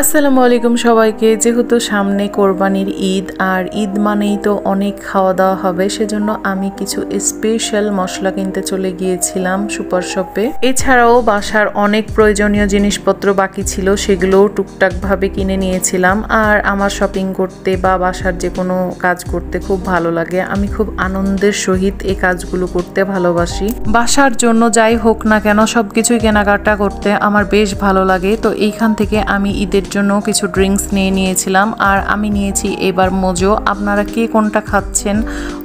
আসসালামু আলাইকুম সবাইকে। যেহেতু সামনে কোরবানির ঈদ আর ঈদ মানেই তো অনেক খাওয়া দাওয়া হবে, সেজন্য আমি কিছু স্পেশাল মশলা কিনতে চলে গিয়েছিলাম সুপার শপে। এছাড়াও বাসার অনেক প্রয়োজনীয় জিনিসপত্র বাকি ছিল, সেগুলোও টুকটাকভাবে কিনে নিয়েছিলাম। আর আমার শপিং করতে বা বাসার যে কোনো কাজ করতে খুব ভালো লাগে, আমি খুব আনন্দের সহিত এই কাজগুলো করতে ভালোবাসি। বাসার জন্য যাই হোক না কেন সবকিছুই কেনাকাটা করতে আমার বেশ ভালো লাগে। তো এইখান থেকে আমি ঈদের জন্য কিছু ড্রিঙ্কস নিয়ে নিয়েছিলাম, আর আমি নিয়েছি এবার মোজো। আপনারা কে কোনটা খাচ্ছেন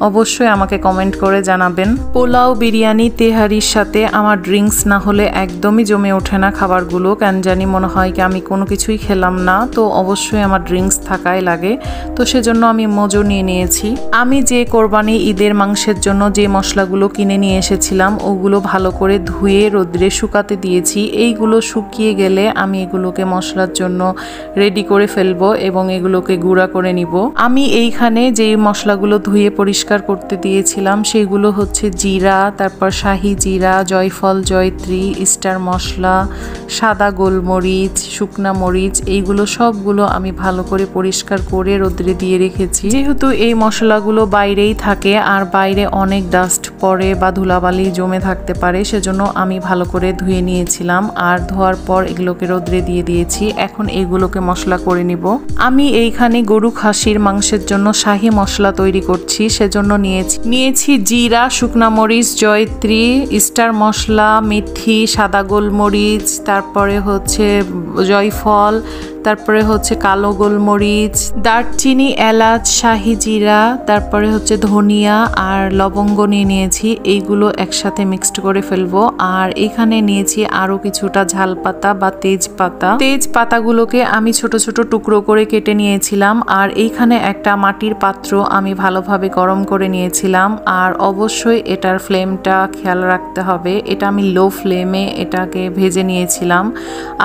অবশ্যই আমাকে কমেন্ট করে জানাবেন। পোলাও, বিরিয়ানি, তেহারির সাথে আমার ড্রিঙ্কস না হলে একদমই জমে ওঠে না খাবারগুলো। কেন জানি মনে হয় কি আমি কোনো কিছুই খেলাম না, তো অবশ্যই আমার ড্রিঙ্কস থাকাই লাগে। তো সেজন্য আমি মোজো নিয়ে নিয়েছি। আমি যে কোরবানি ঈদের মাংসের জন্য যে মশলাগুলো কিনে নিয়ে এসেছিলাম ওগুলো ভালো করে ধুয়ে রোদ্রে শুকাতে দিয়েছি। এইগুলো শুকিয়ে গেলে আমি এগুলোকে মশলার জন্য রেডি করে ফেলবো এবং এগুলোকে গুঁড়া করে নিব। আমি এইখানে যে মশলাগুলো ধুয়ে পরিষ্কার করতে দিয়েছিলাম সেগুলো হচ্ছে জিরা, তারপর শাহি জিরা, জয়ফল, জয়ত্রী, স্টার মশলা, সাদা গোলমরিচ, শুকনা মরিচ, এইগুলো সবগুলো আমি ভালো করে পরিষ্কার করে রোদ্রে দিয়ে রেখেছি। যেহেতু এই মশলাগুলো বাইরেই থাকে আর বাইরে অনেক ডাস্ট পড়ে বা ধুলাবালি জমে থাকতে পারে, সেজন্য আমি ভালো করে ধুয়ে নিয়েছিলাম। আর ধোয়ার পর এগুলোকে রোদ্রে দিয়ে দিয়েছি। এখন এগুলোকে মশলা করে নিব। আমি এইখানে গরু খাসির মাংসের জন্য শাহি মশলা তৈরি করছি, সেজন্য নিয়েছি জিরা, শুকনা মরিচ, জয়ত্রী, স্টার মশলা, মেথি, সাদা গোলমরিচ, তারপরে হচ্ছে জয়ফল, তারপরে হচ্ছে কালো গোলমরিচ, দারচিনি, এলাচ, শাহি জিরা, তারপরে হচ্ছে ধনিয়া আর লবঙ্গ নিয়েছি। এইগুলো একসাথে মিক্সড করে ফেলবো। আর এখানে নিয়েছি আরো কিছুটা ঝাল পাতা বা তেজপাতাগুলোকে আমি ছোট ছোট টুকরো করে কেটে নিয়েছিলাম। আর এইখানে একটা মাটির পাত্র আমি ভালোভাবে গরম করে নিয়েছিলাম। আর অবশ্যই এটার ফ্লেমটা খেয়াল রাখতে হবে, এটা আমি লো ফ্লেমে এটাকে ভেজে নিয়েছিলাম।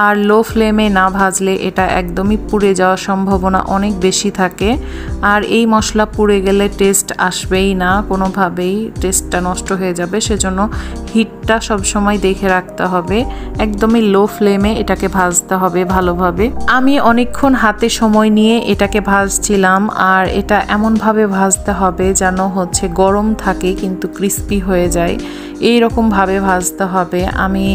আর লো ফ্লেমে না ভাজলে এটা একদমই পুড়ে যাওয়ার সম্ভাবনা অনেক বেশি থাকে। আর এই মশলা পুড়ে গেলে টেস্ট আসবেই না, কোনোভাবেই টেস্টটা নষ্ট হয়ে যাবে। সেজন্য হিটটা সবসময় দেখে রাখতে হবে, একদমই লো ফ্লেমে এটাকে ভাজতে হবে ভালোভাবে। আমি অনেকক্ষণ হাতে সময় নিয়ে এটাকে ভাজছিলাম। আর এটা এমনভাবে ভাজতে হবে যেন হচ্ছে গরম থাকে কিন্তু ক্রিস্পি হয়ে যায়, এইরকম ভাবে ভাজতে হবে। আমি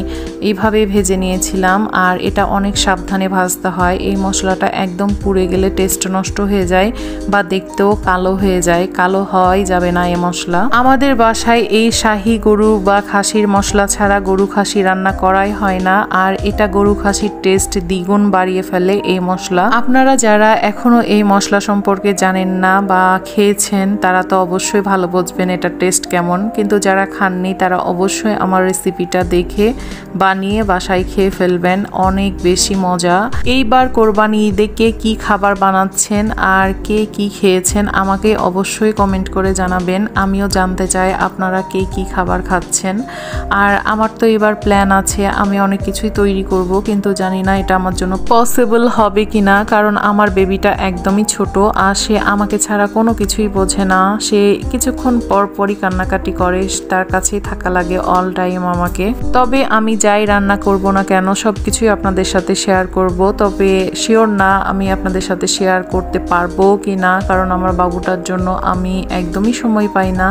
এইভাবে ভেজে নিয়েছিলাম। আর এটা অনেক সাবধানে ভাজতে হয়, এই মশলাটা একদম পুড়ে গেলে টেস্ট নষ্ট হয়ে যায় বা দেখতেও কালো হয়ে যায়, কালো হওয়াই যাবে না এই মশলা। আমাদের বাসায় এই শাহি গরু বা খাসির মশলা ছাড়া গরু খাসি রান্না করাই হয় না। আর এটা গরু খাসির টেস্ট দ্বিগুণ বাড়িয়ে ফেলে এই মশলা। আপনারা যারা এখনো এই মশলা সম্পর্কে জানেন না বা খেয়েছেন তারা তো অবশ্যই ভালো বুঝবেন এটার টেস্ট কেমন, কিন্তু যারা খাননি তারা অবশ্যই আমার রেসিপিটা দেখে বানিয়ে বাসায় খেয়ে ফেলবেন, অনেক বেশি মজা। এইবার কোরবানি ঈদে কে কি খাবার বানাচ্ছেন আর কে কি খেয়েছেন আমাকে অবশ্যই কমেন্ট করে জানাবেন, আমিও জানতে চাই আপনারা কে কি খাবার খাচ্ছেন। আর আমার তো এবার প্ল্যান আছে, আমি অনেক কিছুই তৈরি করব, কিন্তু জানি না এটা আমার জন্য পসিবল হবে কিনা, কারণ আমার বেবিটা একদমই ছোট আর সে আমাকে ছাড়া কোনো কিছুই বোঝে না। সে কিছুক্ষণ পর পরই কান্নাকাটি করে, তার কাছেই থাকা লাগে অল টাইম আমাকে। তবে আমি যাই রান্না করব না কেন সবকিছুই আপনাদের সাথে শেয়ার করব, তবে শিওর না আমি আপনাদের সাথে শেয়ার করতে পারবো কি না, কারণ আমার বাবুটার জন্য আমি একদমই সময় পাই না,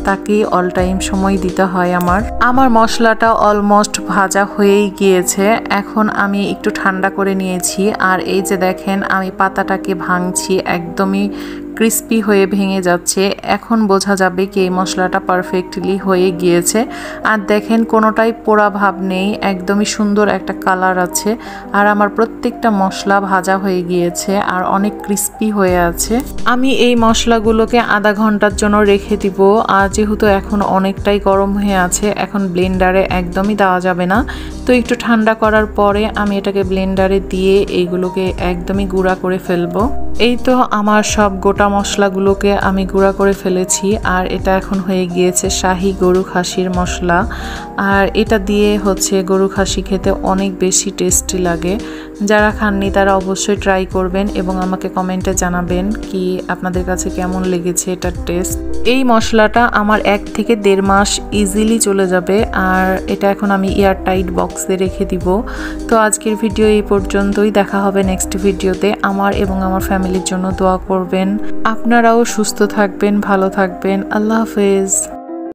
তাকে অল টাইম সময় দিতে হয় আমার মশলাটা অলমোস্ট ভাজা হয়েই গিয়েছে। এখন আমি একটু ঠান্ডা করে নিয়েছি। আর এই যে দেখেন আমি পাতাটাকে ভাঙছি, একদমই ক্রিস্পি হয়ে ভেঙে যাচ্ছে। এখন বোঝা যাবে কি এই মশলাটা পারফেক্টলি হয়ে গিয়েছে। আর দেখেন কোনোটাই পোড়া ভাব নেই, একদমই সুন্দর একটা কালার আছে। আর আমার প্রত্যেকটা মশলা ভাজা হয়ে গিয়েছে আর অনেক ক্রিস্পি হয়ে আছে। আমি এই মশলাগুলোকে আধা ঘন্টার জন্য রেখে দিব। আর যেহেতু এখন অনেকটাই গরম হয়ে আছে, এখন ব্লেন্ডারে একদমই দেওয়া যাবে না। তো একটু ঠান্ডা করার পরে আমি এটাকে ব্লেন্ডারে দিয়ে এইগুলোকে একদমই গুঁড়া করে ফেলবো। এই তো আমার সব গোটা মশলাগুলোকে আমি গুঁড়া করে ফেলেছি। আর এটা এখন হয়ে গিয়েছে শাহি গরু খাসির মশলা। আর এটা দিয়ে হচ্ছে গরু খাসি খেতে অনেক বেশি টেস্টি লাগে। যারা খাননি তারা অবশ্যই ট্রাই করবেন এবং আমাকে কমেন্টে জানাবেন কি আপনাদের কাছে কেমন লেগেছে এটার টেস্ট। এই মশলাটা আমার 1 থেকে 1.5 মাস ইজিলি চলে যাবে, আর এটা এখন আমি এয়ারটাইট বক্সে রেখে দিব। তো আজকের ভিডিও এই পর্যন্তই, দেখা হবে নেক্সট ভিডিওতে। আমার এবং আমার ফ্যামিলির জন্য দোয়া করবেন। আপনারাও সুস্থ থাকবেন, ভালো থাকবেন। আল্লাহ হাফেজ।